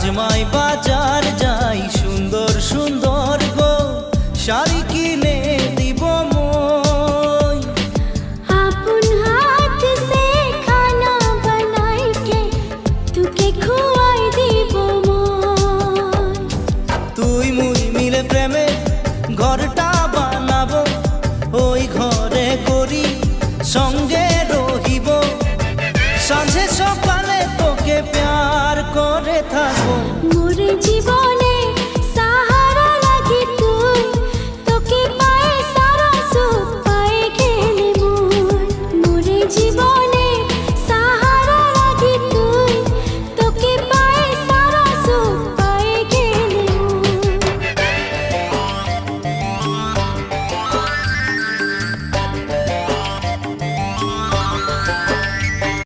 রাজমাই বাজার যাই, সুন্দর সুন্দর গো শাড়ি কিনে দিব মই। अपन हाथ से खाना बनाई के तुके खुआई দিব মই। তুই মুই মিলে প্রেমে ঘরটা বানাবো, ওই ঘরে করি সঙ্গে রহিব, সাঁঝে সকালে